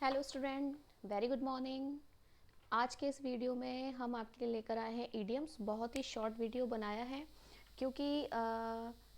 Hello student, very good morning. आज के इस वीडियो में हम आपके लिए लेकर आए हैं ईडियम्स। बहुत ही शॉर्ट वीडियो बनाया है क्योंकि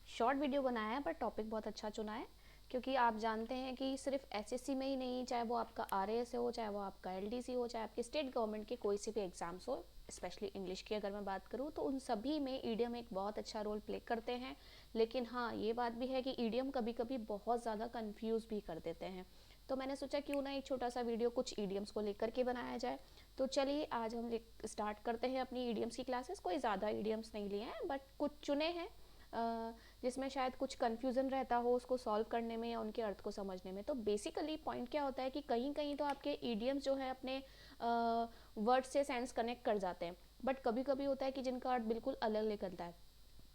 शॉर्ट वीडियो बनाया है पर टॉपिक बहुत अच्छा चुना है, क्योंकि आप जानते हैं कि सिर्फ एसएससी में ही नहीं, चाहे वो आपका आरएएस हो, चाहे वो आपका एलडीसी हो, चाहे आपके स्टेट गवर्नमेंट के कोई से भी एग्जाम्स हो, स्पेशली इंग्लिश की अगर मैं बात करूँ तो उन सभी में ईडियम एक बहुत अच्छा रोल प्ले करते हैं। लेकिन हाँ, ये बात भी है कि ईडियम कभी कभी बहुत ज़्यादा कंफ्यूज भी कर देते हैं। तो मैंने सोचा क्यों ना एक छोटा सा वीडियो कुछ ईडियम्स को लेकर के बनाया जाए। तो चलिए आज हम स्टार्ट करते हैं अपनी ईडियम्स की क्लासेस। कोई ज़्यादा ईडियम्स नहीं लिए हैं बट कुछ चुने हैं जिसमें शायद कुछ कन्फ्यूज़न रहता हो उसको सॉल्व करने में या उनके अर्थ को समझने में। तो बेसिकली पॉइंट क्या होता है कि कहीं कहीं तो आपके ईडियम्स जो है अपने वर्ड से सेंस कनेक्ट कर जाते हैं, बट कभी कभी होता है कि जिनका अर्थ बिल्कुल अलग निकलता है।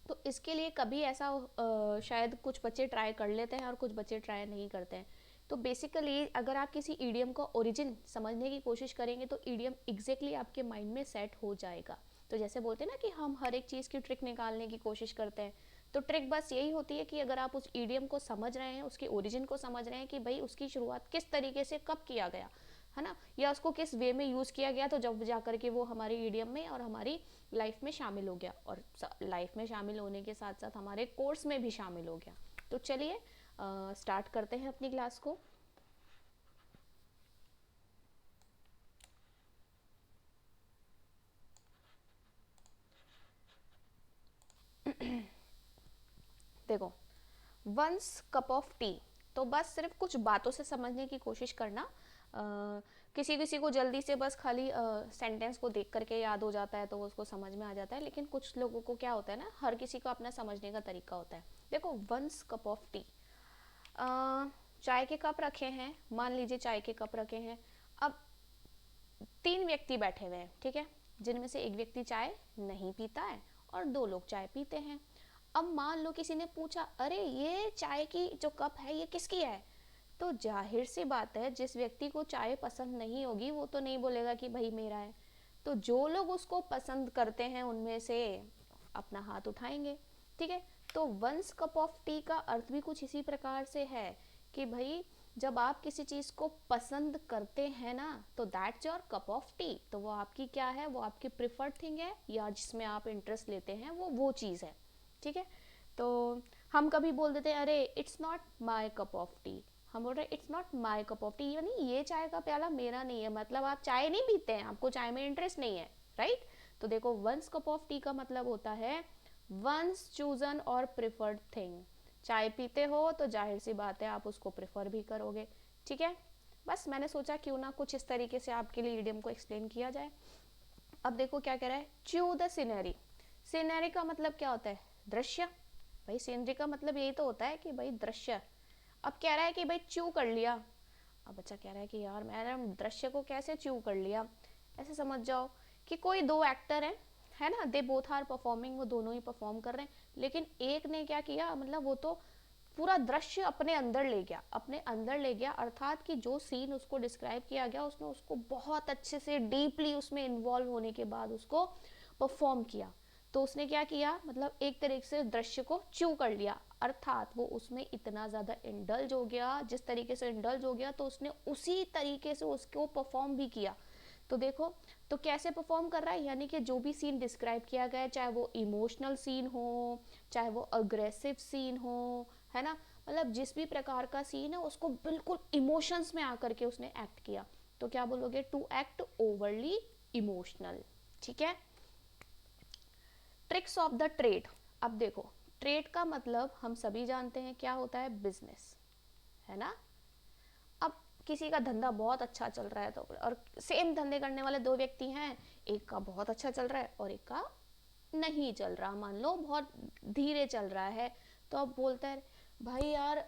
तो इसके लिए कभी ऐसा शायद कुछ बच्चे ट्राई कर लेते हैं और कुछ बच्चे ट्राई नहीं करते हैं। तो बेसिकली अगर आप किसी ईडियम का ओरिजिन समझने की कोशिश करेंगे तो ईडियम एग्जैक्टली आपके माइंड में सेट हो जाएगा। तो जैसे बोलते हैं ना कि हम हर एक चीज़ की ट्रिक निकालने की कोशिश करते हैं, तो ट्रिक बस यही होती है कि अगर आप उस ईडियम को समझ रहे हैं, उसके ओरिजिन को समझ रहे हैं कि भाई उसकी शुरुआत किस तरीके से कब किया गया है ना, या उसको किस वे में यूज़ किया गया, तो जब जा करके वो हमारे ईडियम में और हमारी लाइफ में शामिल हो गया, और लाइफ में शामिल होने के साथ साथ हमारे कोर्स में भी शामिल हो गया। तो चलिए स्टार्ट करते हैं अपनी क्लास को। देखो, वंस कप ऑफ टी, तो बस सिर्फ कुछ बातों से समझने की कोशिश करना। किसी किसी को जल्दी से बस खाली सेंटेंस को देख करके याद हो जाता है तो वो उसको समझ में आ जाता है, लेकिन कुछ लोगों को क्या होता है ना, हर किसी को अपना समझने का तरीका होता है। देखो, वंस कप ऑफ टी, चाय के कप रखे हैं, मान लीजिए चाय के कप रखे हैं। अब 3 व्यक्ति बैठे हुए हैं, ठीक है, जिनमें से एक व्यक्ति चाय नहीं पीता है और 2 लोग चाय पीते हैं। अब मान लो किसी ने पूछा, अरे ये चाय की जो कप है ये किसकी है, तो जाहिर सी बात है जिस व्यक्ति को चाय पसंद नहीं होगी वो तो नहीं बोलेगा कि भाई मेरा है। तो जो लोग उसको पसंद करते हैं उनमें से अपना हाथ उठाएंगे, ठीक है। तो वंस कप ऑफ टी का अर्थ भी कुछ इसी प्रकार से है कि भाई जब आप किसी चीज को पसंद करते हैं ना, तो that's your cup of T. तो वो आपकी क्या है, वो आपकी प्रिफर्ड थिंग है, या जिसमें आप इंटरेस्ट लेते हैं वो चीज़ है, ठीक है। तो हम कभी बोल देते हैं अरे it's not my cup of T, हम बोल रहे हैं it's not my cup of T, यानी ये चाय का प्याला मेरा नहीं है, मतलब आप चाय नहीं पीते हैं, आपको चाय में इंटरेस्ट नहीं है, राइट। तो देखो, वंस कप ऑफ टी का मतलब होता है वंस चूजन और प्रिफर्ड थिंग। चाय पीते हो तो जाहिर सी बात है आप उसको प्रेफर भी करोगे, ठीक है। बस मैंने सोचा क्यों ना कुछ इस तरीके से आपके लिए इडियम को एक्सप्लेन किया जाए। अब देखो क्या कह रहा है, च्यू द सीनरी। सीनरी का मतलब क्या होता है, दृश्य। भाई सीनरी का मतलब यही तो होता है कि भाई दृश्य। अब कह रहा है कि भाई च्यू कर लिया। अब बच्चा कह रहा है कि यार मैडम दृश्य को कैसे च्यू कर लिया। ऐसे समझ जाओ कि कोई 2 एक्टर हैं, है ना, दे बोथ आर परफॉर्मिंग, वो दोनों ही परफॉर्म कर रहे हैं, लेकिन एक ने क्या किया, मतलब वो तो पूरा दृश्य अपने अंदर ले गया, अपने अंदर ले गया, अर्थात कि जो सीन उसको डिस्क्राइब किया गया उसने उसको बहुत अच्छे से डीपली उसमें इन्वॉल्व होने के बाद उसको परफॉर्म किया। तो उसने क्या किया, मतलब एक तरीके से दृश्य को च्यू कर लिया, अर्थात वो उसमें इतना ज़्यादा इंडल्ज हो गया, जिस तरीके से इंडल्ज हो गया तो उसने उसी तरीके से उसको परफॉर्म भी किया। तो देखो, तो कैसे परफॉर्म कर रहा है, यानी कि जो भी सीन डिस्क्राइब किया गया है, चाहे वो इमोशनल सीन हो, चाहे वो अग्रेसिव सीन हो, है ना, मतलब जिस भी प्रकार का सीन है उसको बिल्कुल इमोशंस में आकर के उसने एक्ट किया। तो क्या बोलोगे, टू एक्ट ओवरली इमोशनल, ठीक है। Tricks of the trade. अब देखो, ट्रेड का मतलब हम सभी जानते हैं क्या होता है, बिजनेस, है ना। अब किसी का धंधा बहुत अच्छा चल रहा है, तो और सेम धंधे करने वाले 2 व्यक्ति हैं, एक का बहुत अच्छा चल रहा है और एक का नहीं चल रहा, मान लो बहुत धीरे चल रहा है। तो अब बोलते हैं भाई यार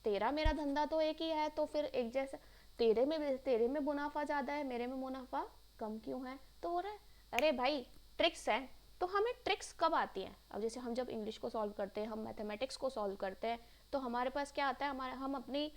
तेरा मेरा धंधा तो एक ही है, तो फिर एक जैसा, तेरे में मुनाफा ज़्यादा है, मेरे में मुनाफा कम क्यों है। तो हो रहा है, अरे भाई ट्रिक्स है। तो हमें ट्रिक्स कब आती हैं, अब जैसे हम जब इंग्लिश को सॉल्व करते हैं, हम मैथमेटिक्स को सॉल्व करते हैं, तो हमारे पास क्या आता है, हमारे हम अपनी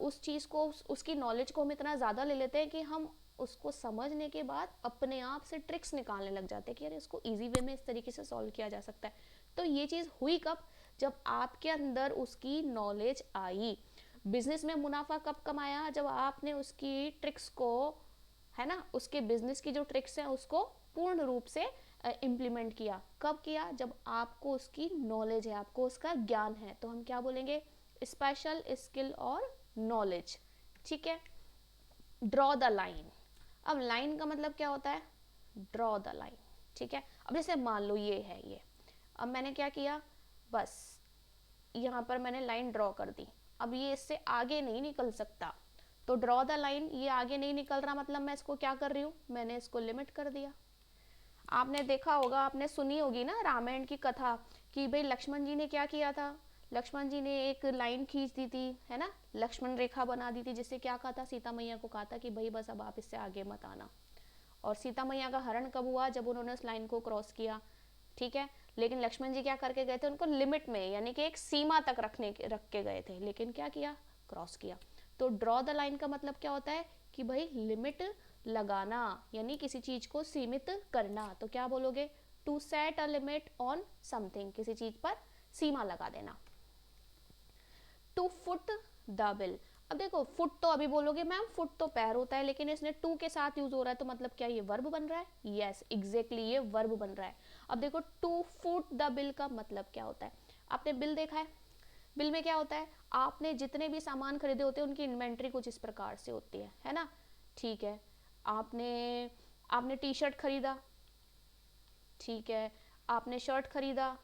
उस चीज़ को, उसकी नॉलेज को हम इतना ज़्यादा ले लेते हैं कि हम उसको समझने के बाद अपने आप से ट्रिक्स निकालने लग जाते हैं कि यार इसको इजी वे में इस तरीके से सॉल्व किया जा सकता है। तो ये चीज़ हुई कब, जब आपके अंदर उसकी नॉलेज आई। बिजनेस में मुनाफा कब कमाया, जब आपने उसकी ट्रिक्स को, है ना, उसके बिजनेस की जो ट्रिक्स हैं उसको पूर्ण रूप से इम्प्लीमेंट किया। कब किया, जब आपको उसकी नॉलेज है, आपको उसका ज्ञान है, तो हम क्या बोलेंगे, स्पेशल स्किल और नॉलेज। ठीक है। Draw the line. अब लाइन का मतलब क्या होता है, ड्रॉ द लाइन। ठीक है। अब जैसे मान लो ये है, ये अब मैंने क्या किया, बस यहाँ पर मैंने लाइन ड्रॉ कर दी, अब ये इससे आगे नहीं निकल सकता, तो ड्रॉ द लाइन, ये आगे नहीं निकल रहा, मतलब मैं इसको क्या कर रही हूँ, मैंने इसको लिमिट कर दिया। आपने देखा होगा, आपने सुनी होगी ना रामायण की कथा, कि भाई लक्ष्मण जी ने क्या किया था, लक्ष्मण जी ने एक लाइन खींच दी थी, है ना, लक्ष्मण रेखा बना दी थी, जिससे क्या कहा था, सीता मैया को कहा था कि भाई बस अब आप इससे आगे मत आना। और सीता मैया का हरण कब हुआ, जब उन्होंने उस लाइन को क्रॉस किया। ठीक है। लेकिन लक्ष्मण जी क्या करके गए थे, उनको लिमिट में, यानी कि एक सीमा तक रख के गए थे, लेकिन क्या किया, क्रॉस किया। तो ड्रॉ द लाइन का मतलब क्या होता है कि भाई लिमिट लगाना, यानी किसी चीज को सीमित करना। तो क्या बोलोगे, to set a limit on something, किसी चीज पर सीमा लगा देना। To foot the bill. अब देखो, फुट तो अभी बोलोगे मैम फुट तो पैर होता है, लेकिन इसने टू के साथ यूज हो रहा है, तो मतलब क्या ये वर्ब बन रहा है, यस एग्जैक्टली ये वर्ब बन रहा है। अब देखो, टू फुट द बिल का मतलब क्या होता है, आपने बिल देखा है, बिल में क्या होता है, आपने जितने भी सामान खरीदे होते हैं उनकी इन्वेंट्री कुछ इस प्रकार से होती है ना। ठीक है। आपने आपने टी शर्ट खरीदा, ठीक है, आपने शर्ट खरीदा,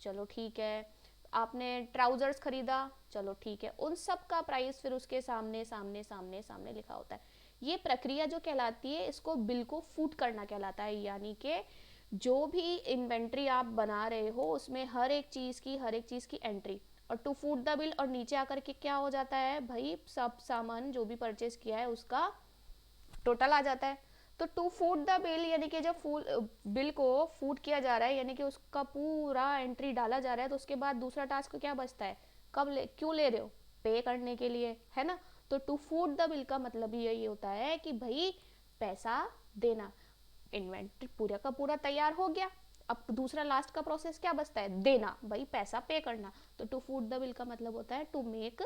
चलो ठीक है, आपने ट्राउजर्स खरीदा, चलो ठीक है, उन सब का प्राइस फिर उसके सामने सामने सामने सामने लिखा होता है। ये प्रक्रिया जो कहलाती है, इसको बिल को फुट करना कहलाता है, यानी कि जो भी इन्वेंट्री आप बना रहे हो उसमें हर एक चीज की एंट्री, और टू फुट द बिल, और नीचे आकर के क्या हो जाता है भाई, सब सामान जो भी परचेज किया है उसका टोटल आ जाता है। तो टू फूट द बिल, यानी कि जब बिल को फूट किया जा रहा है, यानी कि उसका पूरा एंट्री डाला जा रहा है, तो उसके बाद दूसरा टास्क क्या बचता है, क्यों ले रहे हो, पे करने के लिए, है ना। तो टू फूट द बिल का मतलब यही होता है कि भाई पैसा देना। इन्वेंट्री पूरा का पूरा तैयार हो गया, अब दूसरा लास्ट का प्रोसेस क्या बचता है, देना, भाई पैसा पे करना। तो टू फूट द बिल का मतलब होता है टू मेक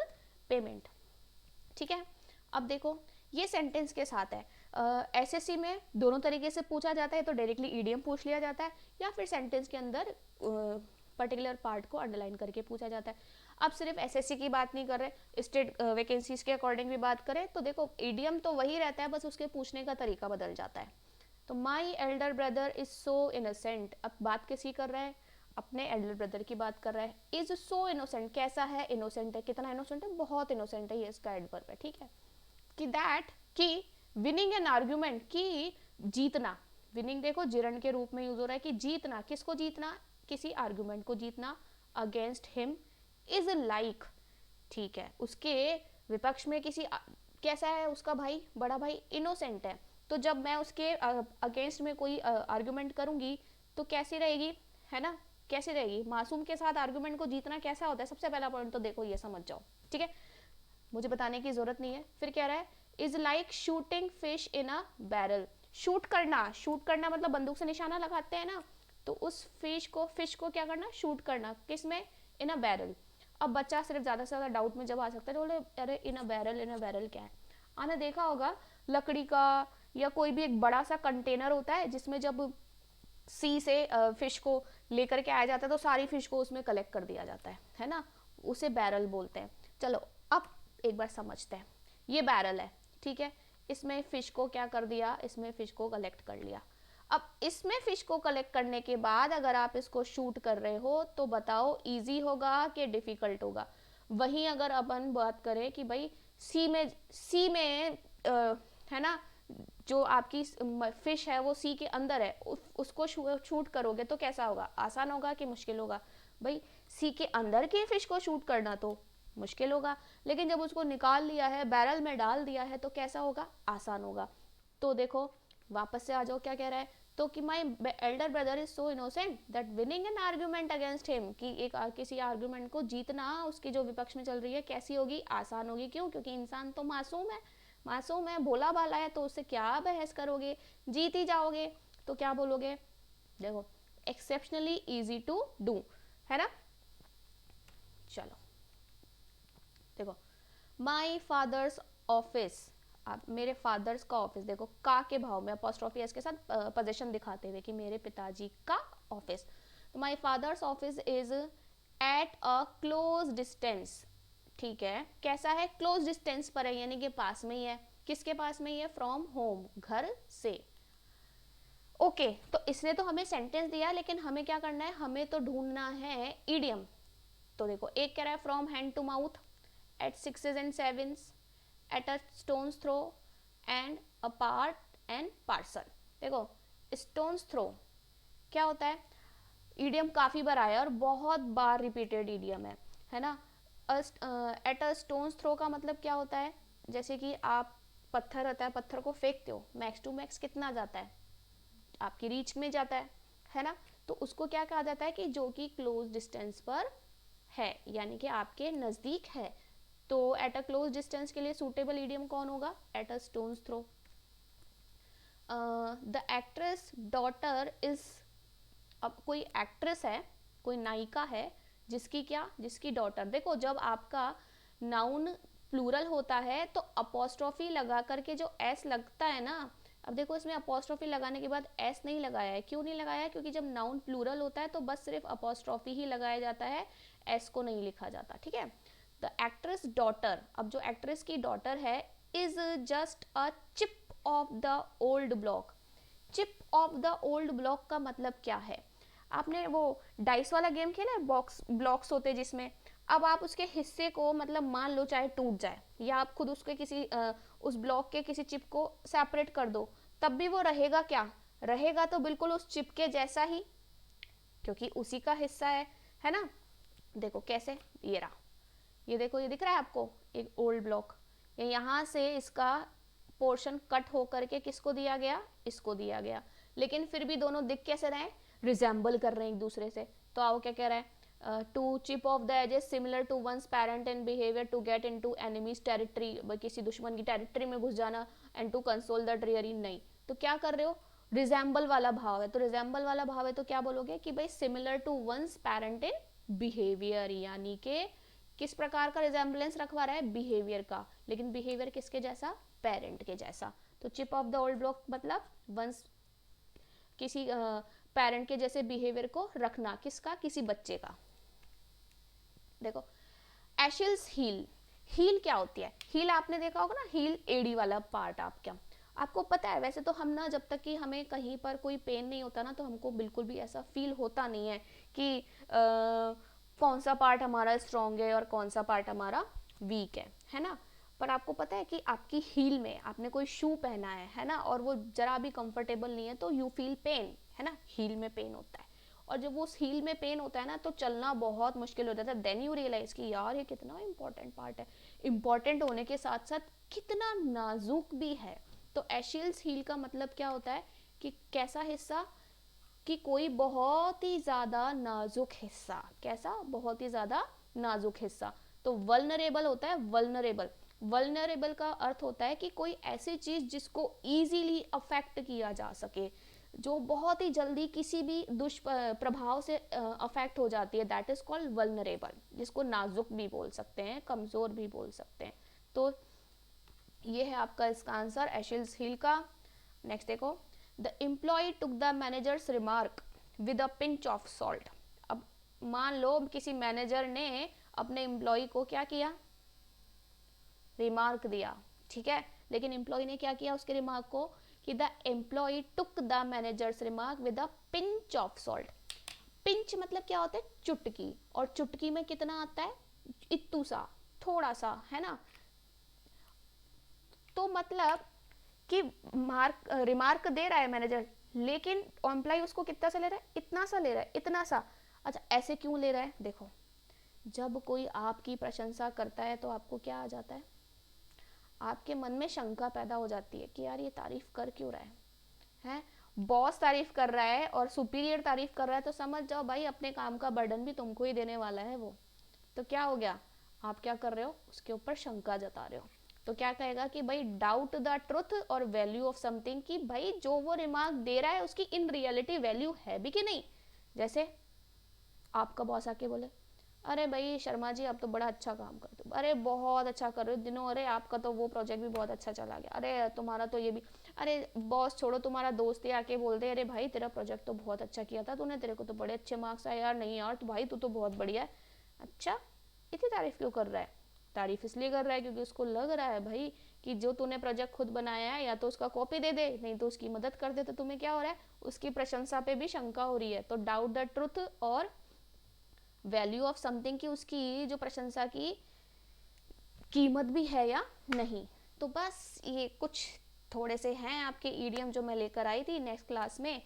पेमेंट। ठीक है। अब देखो, ये सेंटेंस के साथ है, एसएससी में दोनों तरीके से पूछा जाता है, तो डायरेक्टली ईडीएम पूछ लिया जाता है, या फिर सेंटेंस के अंदर पर्टिकुलर पार्ट को अंडरलाइन करके पूछा जाता है। अब सिर्फ एसएससी की बात नहीं कर रहे, स्टेट वैकेंसीज के अकॉर्डिंग भी बात करें, तो देखो ईडीएम तो वही रहता है, बस उसके पूछने का तरीका बदल जाता है। तो my elder brother is so innocent, अब बात किसी कर रहा है, अपने एल्डर ब्रदर की बात कर रहा है। इज सो इनोसेंट, कैसा है, इनोसेंट है, कितना इनोसेंट है, बहुत इनोसेंट है, ये इसका एडवर्ब है। ठीक है। कि दैट, कि विनिंग एन आर्ग्यूमेंट, कि जीतना, विनिंग देखो जिरन के रूप में यूज हो रहा है, कि जीतना, किसको जीतना, किसी आर्ग्यूमेंट को जीतना, अगेंस्ट हिम इज लाइक, ठीक है, उसके विपक्ष में किसी कैसा है उसका भाई, बड़ा भाई, इनोसेंट है। तो जब मैं उसके अगेंस्ट में कोई आर्ग्यूमेंट करूंगी तो कैसी रहेगी, है ना, कैसी रहेगी, मासूम के साथ आर्ग्यूमेंट को जीतना कैसा होता है, सबसे पहला पॉइंट तो देखो ये समझ जाओ। ठीक है, मुझे बताने की जरूरत नहीं है। फिर कह रहा है, is like shooting fish in a barrel, shoot करना, शूट करना मतलब बंदूक से निशाना लगाते हैं ना, तो उस फिश को क्या करना, शूट करना, किस में, इन अ बैरल। अब बच्चा सिर्फ ज्यादा से ज्यादा डाउट में जब आ सकता है, तो बोले अरे इन अ बैरल क्या है। आपने देखा होगा लकड़ी का या कोई भी एक बड़ा सा कंटेनर होता है, जिसमें जब सी से फिश को लेकर के आया जाता है तो सारी फिश को उसमें कलेक्ट कर दिया जाता है ना, उसे बैरल बोलते हैं। चलो अब एक बार समझते हैं, ये बैरल है, ठीक है, इसमें फिश को क्या कर दिया, इसमें फिश को कलेक्ट कर लिया। अब इसमें फिश को कलेक्ट करने के बाद अगर आप इसको शूट कर रहे हो तो बताओ इजी होगा कि डिफिकल्ट होगा। वहीं अगर अपन बात करें कि भाई सी में है ना, जो आपकी फिश है वो सी के अंदर है, उसको शूट करोगे तो कैसा होगा, आसान होगा कि मुश्किल होगा, भाई सी के अंदर के फिश को शूट करना तो मुश्किल होगा, लेकिन जब उसको निकाल लिया है, बैरल में डाल दिया है, तो कैसा होगा, आसान होगा। तो देखो वापस से आ जाओ, क्या कह रहा है, तो कि my elder brother is so innocent that winning an argument against him, कि एक किसी आर्ग्यूमेंट को जीतना उसकी जो विपक्ष में चल रही है कैसी होगी, आसान होगी। क्यों, क्योंकि इंसान तो मासूम है, मासूम है, भोला भाला है, तो उससे क्या बहस करोगे, जीत ही जाओगे। तो क्या बोलोगे, देखो एक्सेप्शनली इजी टू डू, है ना। चलो देखो, माई फादर्स ऑफिस, आप मेरे फादर्स का ऑफिस, देखो का के भाव में अपॉस्ट्रोफी एस के साथ पोजीशन दिखाते हुए कि मेरे पिताजी का ऑफिस। तो my father's office is at a close distance, ठीक है, कैसा है, क्लोज डिस्टेंस पर है, यानी कि पास में ही है। किसके पास में ही है, फ्रॉम होम, घर से। ओके तो इसने तो हमें सेंटेंस दिया, लेकिन हमें क्या करना है, हमें तो ढूंढना है इडियम। तो देखो एक कह रहा है from hand to mouth, at sixes and sevens, at a stone's throw, and a part and parcel. देखो स्टोन्स थ्रो क्या होता है, ईडियम काफ़ी बार आया और बहुत बार रिपीटेड ईडियम है ना। एट अ स्टोन्स थ्रो का मतलब क्या होता है, जैसे कि आप पत्थर रहता है, पत्थर को फेंकते हो, मैक्स टू मैक्स कितना जाता है, आपकी रीच में जाता है ना। तो उसको क्या कहा जाता है कि जो कि क्लोज डिस्टेंस पर है, यानी कि आपके नज़दीक है। तो एट अ क्लोज डिस्टेंस के लिए सूटेबल ईडियम कौन होगा, at a stone's throw. The actress daughter is, अब कोई एक्ट्रेस है, कोई नायिका है, जिसकी क्या, जिसकी डॉटर। देखो जब आपका नाउन प्लूरल होता है तो अपोस्ट्रोफी लगा करके जो एस लगता है ना, अब देखो इसमें अपोस्ट्रोफी लगाने के बाद एस नहीं लगाया है, क्यों नहीं लगाया है, क्योंकि जब नाउन प्लूरल होता है तो बस सिर्फ अपोस्ट्रोफी ही लगाया जाता है, एस को नहीं लिखा जाता, ठीक है। द एक्ट्रेस डॉटर, अब जो एक्ट्रेस की डॉटर है, is just a chip off the old block. Chip off the old block का मतलब क्या है, आपने वो डाइस वाला गेम खेला है, बॉक्स ब्लॉक्स होते हैं जिसमें, अब आप उसके हिस्से को मतलब मान लो चाहे टूट जाए, या आप खुद उसके किसी उस ब्लॉक के किसी चिप को सेपरेट कर दो, तब भी वो रहेगा क्या, रहेगा तो बिल्कुल उस चिप के जैसा ही, क्योंकि उसी का हिस्सा है ना। देखो कैसे, ये रहा, ये देखो, ये दिख रहा है आपको एक ओल्ड ब्लॉक, ये यहाँ से इसका पोर्शन कट होकर के किसको दिया गया, इसको दिया गया, लेकिन फिर भी दोनों दिख कैसे रहे, रिजेंबल कर रहे हैं एक दूसरे से। तो आओ क्या कह रहा है, to chip off the ages similar to one's parent and behaviour to get into enemy's territory, किसी दुश्मन की टेरिटरी में घुस जाना, and to console the dreary, नहीं तो क्या कर रहे हो, रिजेंबल वाला भाव है, तो रिजेंबल वाला भाव है तो क्या बोलोगे कि भाई similar to one's parent in behaviour, यानी कि किस प्रकार का रिजेंबलेंस रखवा रहा है, बिहेवियर का, लेकिन बिहेवियर किसके जैसा, पेरेंट के जैसा। तो chip off the old block मतलब वंस किसी पेरेंट के जैसे बिहेवियर को रखना, किसका, किसी बच्चे का। देखो एशिल्स हील, हील क्या होती है, हील आपने देखा होगा ना, हील एड़ी वाला पार्ट आपको पता है, वैसे तो हम ना जब तक कि हमें कहीं पर कोई पेन नहीं होता ना, तो हमको बिल्कुल भी ऐसा फील होता नहीं है कि कौन सा पार्ट हमारा स्ट्रॉन्ग है और कौन सा पार्ट हमारा वीक है ना। पर आपको पता है कि आपकी हील में आपने कोई शू पहना है ना, और वो जरा भी कंफर्टेबल नहीं है तो यू फील पेन, है ना, हील में पेन होता है। और जब वो हील में पेन होता है ना तो चलना बहुत मुश्किल हो जाता है, देन यू रियलाइज कि यार ये कितना इंपॉर्टेंट पार्ट है, इंपॉर्टेंट होने के साथ साथ कितना नाजुक भी है। तो एशियल्स हील का मतलब क्या होता है कि कैसा हिस्सा, कि कोई बहुत ही ज़्यादा नाजुक हिस्सा, कैसा, बहुत ही ज़्यादा नाजुक हिस्सा। तो वल्नरेबल होता है, वल्नरेबल, वल्नरेबल का अर्थ होता है कि कोई ऐसी चीज़ जिसको ईजीली अफेक्ट किया जा सके, जो बहुत ही जल्दी किसी भी दुष्प्रभाव से अफेक्ट हो जाती है, दैट इज कॉल्ड वल्नरेबल, जिसको नाजुक भी बोल सकते हैं, कमज़ोर भी बोल सकते हैं। तो ये है आपका इसका आंसर एशिल्स हील का। नेक्स्ट देखो, the employ took the manager's remark with a pinch of salt. अब मान लो किसी मैनेजर ने अपने एम्प्लॉय को क्या किया, रिमार्क दिया, ठीक है, लेकिन एम्प्लॉय ने क्या किया उसके रिमार्क को, कि the employ took the manager's remark with a pinch of salt. Pinch मतलब क्या होता है, चुटकी, और चुटकी में कितना आता है, इत्तू सा, थोड़ा सा, है ना। तो मतलब कि मार्क रिमार्क दे रहा है मैनेजर, लेकिन एम्प्लॉय उसको कितना सा ले रहा है, इतना सा ले रहा है, इतना सा। अच्छा ऐसे क्यों ले रहा है, देखो जब कोई आपकी प्रशंसा करता है तो आपको क्या आ जाता है, आपके मन में शंका पैदा हो जाती है कि यार ये तारीफ कर क्यों रहा है, बॉस तारीफ कर रहा है और सुपीरियर तारीफ कर रहा है, तो समझ जाओ भाई अपने काम का बर्डन भी तुमको ही देने वाला है वो। तो क्या हो गया, आप क्या कर रहे हो, उसके ऊपर शंका जता रहे हो। तो क्या कहेगा कि भाई डाउट द ट्रुथ और वैल्यू ऑफ समथिंग, कि भाई जो वो रिमार्क दे रहा है उसकी इन रियलिटी वैल्यू है भी कि नहीं। जैसे आपका बॉस आके बोले, अरे भाई शर्मा जी आप तो बड़ा अच्छा काम करते हो, अरे बहुत अच्छा कर रहे हो दिनों, अरे आपका तो वो प्रोजेक्ट भी बहुत अच्छा चला गया, अरे तुम्हारा तो ये भी, अरे बॉस छोड़ो, तुम्हारा दोस्त ही आके बोलते अरे भाई तेरा प्रोजेक्ट तो बहुत अच्छा किया था तूने, तेरे को तो बड़े अच्छे मार्क्स आए यार, नहीं यार तो भाई तू तो बहुत बढ़िया है। अच्छा, इतनी तारीफ क्यों कर रहा है? तारीफ इसलिए कर रहा है क्योंकि उसको लग रहा है भाई कि जो तूने प्रोजेक्ट खुद बनाया है या तो उसका कॉपी दे दे, नहीं तो उसकी मदद कर दे, तो तुम्हें क्या हो रहा है, उसकी प्रशंसा पे भी शंका हो रही है। तो डाउट द ट्रुथ और वैल्यू ऑफ समथिंग की उसकी जो प्रशंसा की कीमत भी है या नहीं। तो बस ये कुछ थोड़े से हैं आपके ईडियम जो मैं लेकर आई थी नेक्स्ट क्लास में,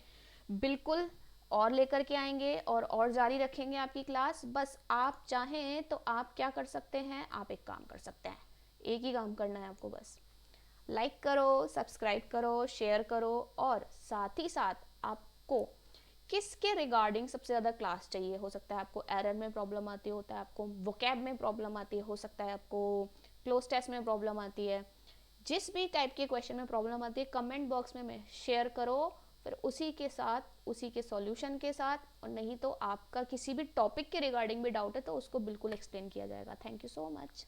बिल्कुल और लेकर के आएंगे और जारी रखेंगे आपकी क्लास। बस आप चाहें तो आप क्या कर सकते हैं, आप एक काम कर सकते हैं, एक ही काम करना है आपको, बस लाइक करो, सब्सक्राइब करो, शेयर करो, और साथ ही साथ आपको किसके रिगार्डिंग सबसे ज़्यादा क्लास चाहिए, हो सकता है आपको एरर में प्रॉब्लम आती होता है, आपको वोकैब में प्रॉब्लम आती है, हो सकता है आपको क्लोज टेस्ट में प्रॉब्लम आती है, जिस भी टाइप के क्वेश्चन में प्रॉब्लम आती है कमेंट बॉक्स में शेयर करो, फिर उसी के साथ उसी के सॉल्यूशन के साथ, और नहीं तो आपका किसी भी टॉपिक के रिगार्डिंग भी डाउट है तो उसको बिल्कुल एक्सप्लेन किया जाएगा। Thank you so much.